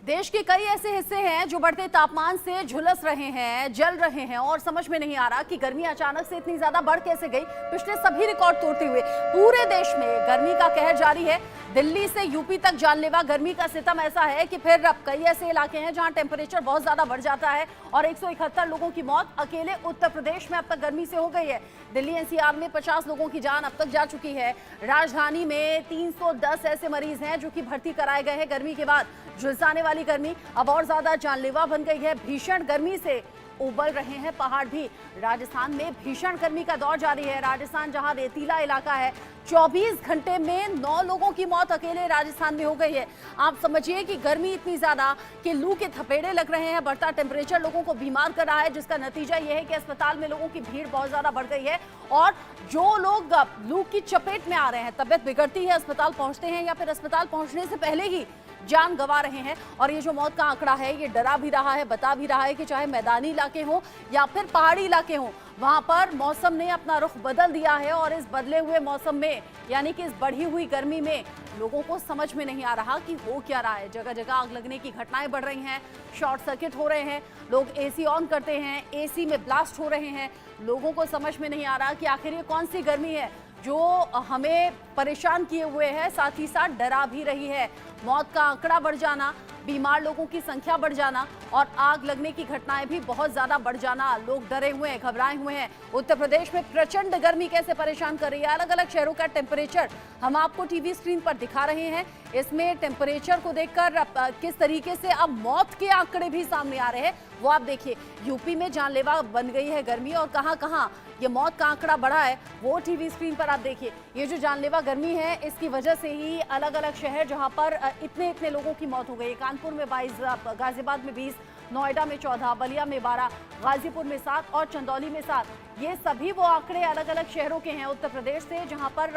देश के कई ऐसे हिस्से हैं जो बढ़ते तापमान से झुलस रहे हैं, जल रहे हैं और समझ में नहीं आ रहा कि गर्मी अचानक से इतनी ज्यादा बढ़ कैसे गई। पिछले सभी रिकॉर्ड तोड़ते हुए पूरे देश में गर्मी का कहर जारी है। दिल्ली से यूपी तक जानलेवा गर्मी का सितम ऐसा है कि फिर अब कई ऐसे इलाके हैं जहां टेम्परेचर बहुत ज्यादा बढ़ जाता है और 171 लोगों की मौत अकेले उत्तर प्रदेश में अब तक गर्मी से हो गई है। दिल्ली एनसीआर में 50 लोगों की जान अब तक जा चुकी है। राजधानी में 310 ऐसे मरीज हैं जो कि भर्ती कराए गए हैं। गर्मी के बाद झुलसाने वाली गर्मी अब और ज्यादा जानलेवा बन गई है। भीषण गर्मी से उबल रहे हैं पहाड़ भी। राजस्थान में भीषण गर्मी का दौर जारी है। राजस्थान जहां रेतीला इलाका है, 24 घंटे में 9 लोगों की मौत अकेले राजस्थान में हो गई है। आप समझिए कि गर्मी इतनी ज्यादा कि लू के थपेड़े लग रहे हैं। बढ़ता टेम्परेचर लोगों को बीमार कर रहा है, जिसका नतीजा यह है कि अस्पताल में लोगों की भीड़ बहुत ज्यादा बढ़ गई है और जो लोग लू की चपेट में आ रहे हैं, तबियत बिगड़ती है, अस्पताल पहुंचते हैं या फिर अस्पताल पहुंचने से पहले ही जान गंवा रहे हैं। और ये जो मौत का आंकड़ा है, ये डरा भी रहा है, बता भी रहा है कि चाहे मैदानी इलाके हो या फिर पहाड़ी इलाके हो, वहां पर मौसम ने अपना रुख बदल दिया है। और इस बदले हुए मौसम में, यानी कि इस बढ़ी हुई गर्मी में, लोगों को समझ में नहीं आ रहा कि हो क्या रहा है। जगह जगह आग लगने की घटनाएं बढ़ रही हैं, शॉर्ट सर्किट हो रहे हैं, लोग एसी ऑन करते हैं, एसी में ब्लास्ट हो रहे हैं। लोगों को समझ में नहीं आ रहा कि आखिर ये कौन सी गर्मी है जो हमें परेशान किए हुए है, साथ ही साथ डरा भी रही है। मौत का आंकड़ा बढ़ जाना, बीमार लोगों की संख्या बढ़ जाना और आग लगने की घटनाएं भी बहुत ज्यादा बढ़ जाना। लोग डरे हुए हैं, घबराए हुए हैं। उत्तर प्रदेश में प्रचंड गर्मी कैसे परेशान कर रही है, अलग अलग शहरों का टेम्परेचर हम आपको टीवी स्क्रीन पर दिखा रहे हैं। इसमें टेम्परेचर को देखकर किस तरीके से अब मौत के आंकड़े भी सामने आ रहे हैं वो आप देखिए। यूपी में जानलेवा बन गई है गर्मी और कहां कहां ये मौत का आंकड़ा बढ़ा है वो टीवी स्क्रीन पर आप देखिए। ये जो जानलेवा गर्मी है, इसकी वजह से ही अलग अलग शहर जहां पर इतने लोगों की मौत हो गई है। कानपुर में 22, गाजियाबाद में 20, नोएडा में 14, बलिया में 12, गाजीपुर में 7 और चंदौली में 7। ये सभी वो आंकड़े अलग अलग शहरों के हैं उत्तर प्रदेश से जहां पर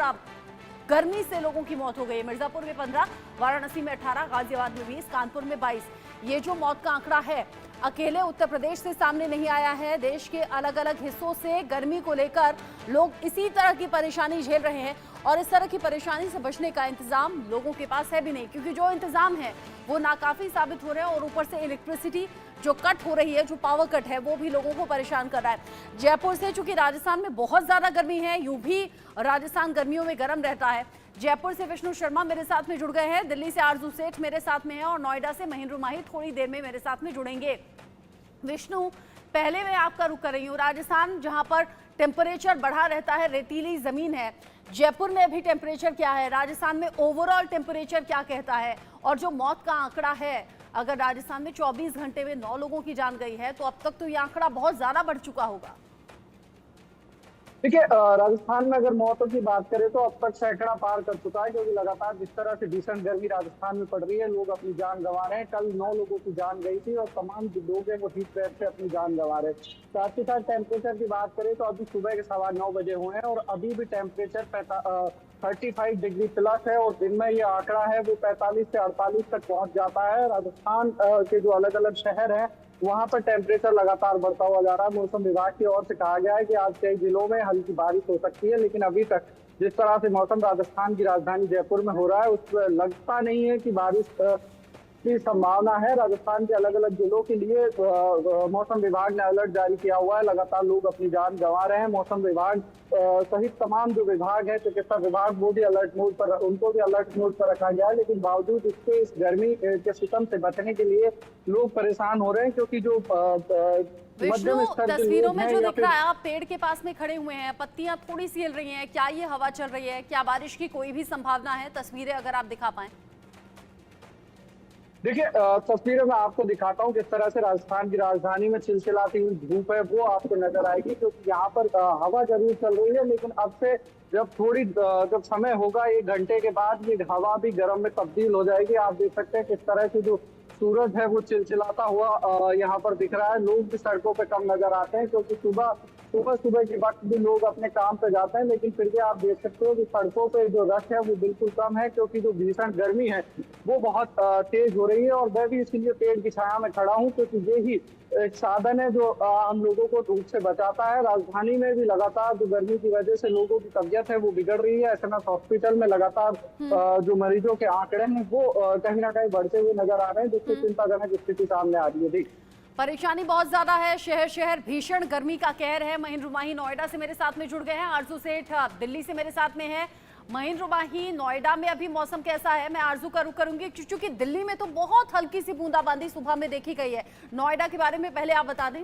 गर्मी से लोगों की मौत हो गई है। मिर्जापुर में 15, वाराणसी में 18, गाजियाबाद में 20, कानपुर में 22। ये जो मौत का आंकड़ा है, अकेले उत्तर प्रदेश से सामने नहीं आया है। देश के अलग अलग हिस्सों से गर्मी को लेकर लोग इसी तरह की परेशानी झेल रहे हैं और इस तरह की परेशानी से बचने का इंतजाम लोगों के पास है भी नहीं, क्योंकि जो इंतजाम है वो नाकाफी साबित हो रहे हैं और ऊपर से इलेक्ट्रिसिटी जो कट हो रही है, जो पावर कट है, वो भी लोगों को परेशान कर रहा है। जयपुर से, चूंकि राजस्थान में बहुत ज्यादा गर्मी है, यूं भी राजस्थान गर्मियों में गर्म रहता है। जयपुर से विष्णु शर्मा मेरे साथ में जुड़ गए हैं, दिल्ली से आरजू सेठ मेरे साथ में है और नोएडा से महेंद्र माही थोड़ी देर में मेरे साथ में जुड़ेंगे। विष्णु, पहले मैं आपका रुख कर रही हूँ। राजस्थान जहां पर टेम्परेचर बढ़ा रहता है, रेतीली जमीन है, जयपुर में अभी टेम्परेचर क्या है, राजस्थान में ओवरऑल टेम्परेचर क्या कहता है, और जो मौत का आंकड़ा है, अगर राजस्थान में 24 घंटे में 9 लोगों की जान गई है तो अब तक तो ये आंकड़ा बहुत ज्यादा बढ़ चुका होगा। देखिए, राजस्थान में अगर मौतों की बात करें तो अब तक सैकड़ा पार कर चुका है, क्योंकि लगातार जिस तरह से भीषण गर्मी राजस्थान में पड़ रही है, लोग अपनी जान गंवा रहे हैं। कल 9 लोगों की जान गई थी और तमाम जो लोग हैं वो हीट वेव से अपनी जान गंवा रहे हैं। साथ ही साथ टेम्परेचर की बात करें तो अभी सुबह के 9:15 बजे हुए हैं और अभी भी टेम्परेचर 35 डिग्री प्लस है और दिन में ये आंकड़ा है वो 45 से 48 तक पहुंच जाता है। राजस्थान के जो अलग अलग शहर हैं वहां पर टेम्परेचर लगातार बढ़ता हुआ जा रहा है। मौसम विभाग की ओर से कहा गया है कि आज कई जिलों में हल्की बारिश हो सकती है, लेकिन अभी तक जिस तरह से मौसम राजस्थान की राजधानी जयपुर में हो रहा है, उस लगता नहीं है कि बारिश की संभावना है। राजस्थान के अलग अलग जिलों के लिए मौसम विभाग ने अलर्ट जारी किया हुआ है। लगातार लोग अपनी जान गंवा रहे हैं। मौसम विभाग सहित तमाम जो विभाग है, चिकित्सा विभाग, वो भी अलर्ट मोड पर, उनको भी अलर्ट मोड पर रखा गया है। लेकिन बावजूद इसके इस गर्मी के सितम से बचने के लिए लोग परेशान हो रहे हैं, क्योंकि जो विष्णु, तस्वीरों में जो दिख रहा है, आप पेड़ के पास में खड़े हुए हैं, पत्तियां थोड़ी सी हिल रही हैं, क्या ये हवा चल रही है, क्या बारिश की कोई भी संभावना है? तस्वीरें अगर आप दिखा पाए। देखिए, तस्वीरें मैं आपको दिखाता हूँ किस तरह से राजस्थान की राजधानी में चिलचिलाती हुई धूप है वो आपको नजर आएगी, क्योंकि यहाँ पर हवा जरूर चल रही है, लेकिन अब से जब समय होगा 1 घंटे के बाद ये हवा भी गर्म में तब्दील हो जाएगी। आप देख सकते हैं किस तरह से जो सूरज है वो चिलचिलाता हुआ यहाँ पर दिख रहा है। लोग भी सड़कों पे कम नजर आते हैं, क्योंकि सुबह सुबह सुबह के वक्त भी लोग अपने काम पे जाते हैं, लेकिन फिर भी आप देख सकते हो कि सड़कों पे जो रश है वो बिल्कुल कम है, क्योंकि जो भीषण गर्मी है वो बहुत तेज हो रही है। और मैं भी इसीलिए पेड़ की छाया में खड़ा हूँ, क्योंकि ये ही एक साधन है जो हम लोगों को धूप से बचाता है। राजधानी में भी लगातार जो गर्मी की वजह से लोगों की तबीयत है वो बिगड़ रही है। एसएमएस हॉस्पिटल में लगातार जो मरीजों के आंकड़े हैं वो कहीं ना कहीं बढ़ते हुए नजर आ रहे हैं, जिससे चिंताजनक स्थिति सामने आ रही है। जी, परेशानी बहुत ज्यादा है, शहर शहर भीषण गर्मी का कहर है। महेंद्र रुमाही नोएडा से मेरे साथ में जुड़ गए हैं, आरजू सेठ दिल्ली से मेरे साथ में है। महेंद्र रुमाही, नोएडा में अभी मौसम कैसा है? मैं आरजू का रुख करूंगी, क्योंकि दिल्ली में तो बहुत हल्की सी बूंदाबांदी सुबह में देखी गई है। नोएडा के बारे में पहले आप बता दें।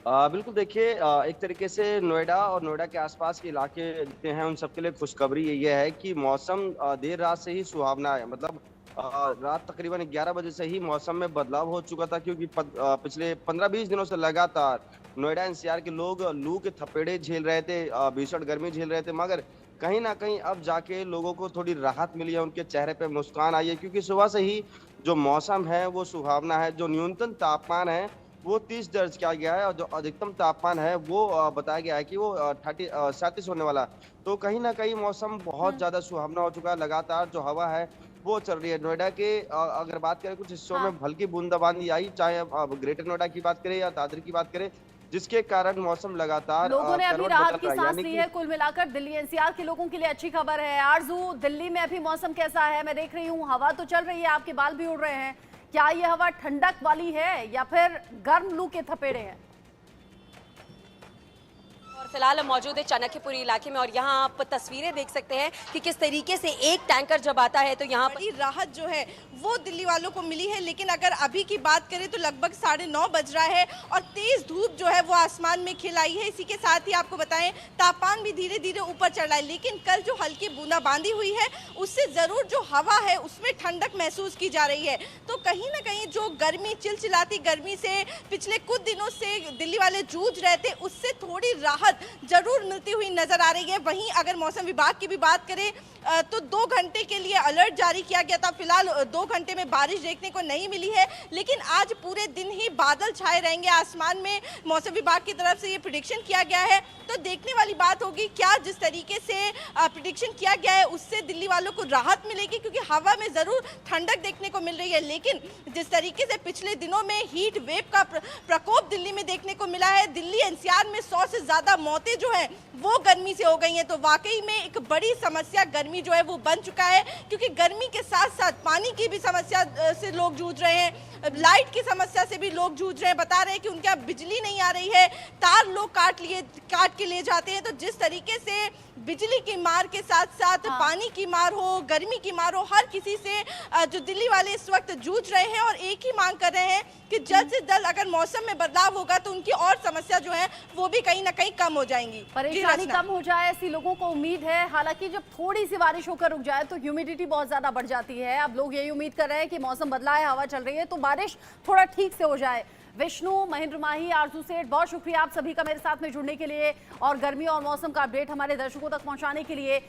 बिल्कुल देखिए, एक तरीके से नोएडा और नोएडा के आसपास के इलाके जितने हैं उन सबके लिए खुशखबरी ये है कि मौसम देर रात से ही सुहावना है। मतलब रात तकरीबन 11 बजे से ही मौसम में बदलाव हो चुका था, क्योंकि पिछले 15-20 दिनों से लगातार नोएडा एनसीआर के लोग लू के थपेड़े झेल रहे थे, भीषण गर्मी झेल रहे थे। मगर कहीं ना कहीं अब जाके लोगों को थोड़ी राहत मिली है, उनके चेहरे पे मुस्कान आई है, क्योंकि सुबह से ही जो मौसम है वो सुहावना है। जो न्यूनतम तापमान है वो 30 दर्ज किया गया है, और जो अधिकतम तापमान है वो बताया गया है कि वो 37 होने वाला। तो कहीं ना कहीं मौसम बहुत ज्यादा सुहावना हो चुका है। लगातार जो हवा है वो चल रही है। नोएडा के अगर बात करें कुछ हिस्सों में हल्की बूंदाबांदी आई, चाहे अब ग्रेटर नोएडा की बात करें या दादर की बात करें, जिसके कारण मौसम लगातार लोगों ने अभी करवट राहत बदल की रहा है। सांस यानी ली कि है। कुल मिलाकर दिल्ली एनसीआर के लोगों के लिए अच्छी खबर है। आरजू, दिल्ली में अभी मौसम कैसा है? मैं देख रही हूँ हवा तो चल रही है, आपके बाल भी उड़ रहे हैं। क्या ये हवा ठंडक वाली है या फिर गर्म लू के थपेड़े हैं? और फिलहाल हम मौजूद है चाणक्यपुरी इलाके में, और यहाँ आप तस्वीरें देख सकते हैं कि किस तरीके से एक टैंकर जब आता है तो यहाँ बड़ी राहत जो है वो दिल्ली वालों को मिली है। लेकिन अगर अभी की बात करें तो लगभग 9:30 बज रहा है और तेज धूप जो है वो आसमान में खिल आई है। इसी के साथ ही आपको बताएं तापमान भी धीरे धीरे ऊपर चढ़ रहा है, लेकिन कल जो हल्की बूंदाबांदी हुई है उससे जरूर जो हवा है उसमें ठंडक महसूस की जा रही है। तो कहीं ना कहीं जो गर्मी, चिलचिलाती गर्मी से पिछले कुछ दिनों से दिल्ली वाले जूझ रहे थे, उससे थोड़ी राहत जरूर मिलती हुई नजर आ रही है। वहीं अगर मौसम विभाग की भी बात करें तो 2 घंटे के लिए अलर्ट जारी किया गया था। फिलहाल 2 घंटे में बारिश देखने को नहीं मिली है, लेकिन आज पूरे दिन ही बादल छाए रहेंगे आसमान में। मौसम विभाग की तरफ से ये प्रेडिक्शन किया गया है। तो देखने वाली बात होगी क्या जिस तरीके से प्रेडिक्शन किया गया है उससे दिल्ली वालों को राहत मिलेगी, क्योंकि हवा में जरूर ठंडक देखने को मिल रही है। लेकिन जिस तरीके से पिछले दिनों में हीट वेव का प्रकोप दिल्ली में देखने को मिला है, दिल्ली एनसीआर में 100 से ज्यादा मौतें जो है वो गर्मी से हो गई हैं। तो वाकई में एक बड़ी समस्या गर्मी जो है वो बन चुका है, क्योंकि गर्मी के साथ साथ पानी की भी समस्या से लोग जूझ रहे हैं, लाइट की समस्या से भी लोग जूझ रहे हैं। बता रहे हैं कि उनके यहाँ बिजली नहीं आ रही है, तार लोग काट के ले जाते हैं। तो जिस तरीके से बिजली की मार के साथ साथ पानी की मार हो, गर्मी की मार हो, हर किसी से जो दिल्ली वाले इस वक्त जूझ रहे हैं और एक ही मांग कर रहे हैं कि जल्द से जल्द अगर मौसम में बदलाव होगा तो उनकी और समस्या जो है वो भी कहीं ना कहीं कम हो जाएंगी, परेशानी कम हो जाए ऐसी लोगों को उम्मीद है। हालांकि जब थोड़ी सी बारिश होकर रुक जाए तो ह्यूमिडिटी बहुत ज्यादा बढ़ जाती है। अब लोग यही उम्मीद कर रहे हैं कि मौसम बदला है, हवा चल रही है तो बारिश थोड़ा ठीक से हो जाए। विष्णु, महेंद्र रुमाही, आरजू सेठ, बहुत शुक्रिया आप सभी का मेरे साथ में जुड़ने के लिए और गर्मी और मौसम का अपडेट हमारे दर्शकों तक पहुंचाने के लिए।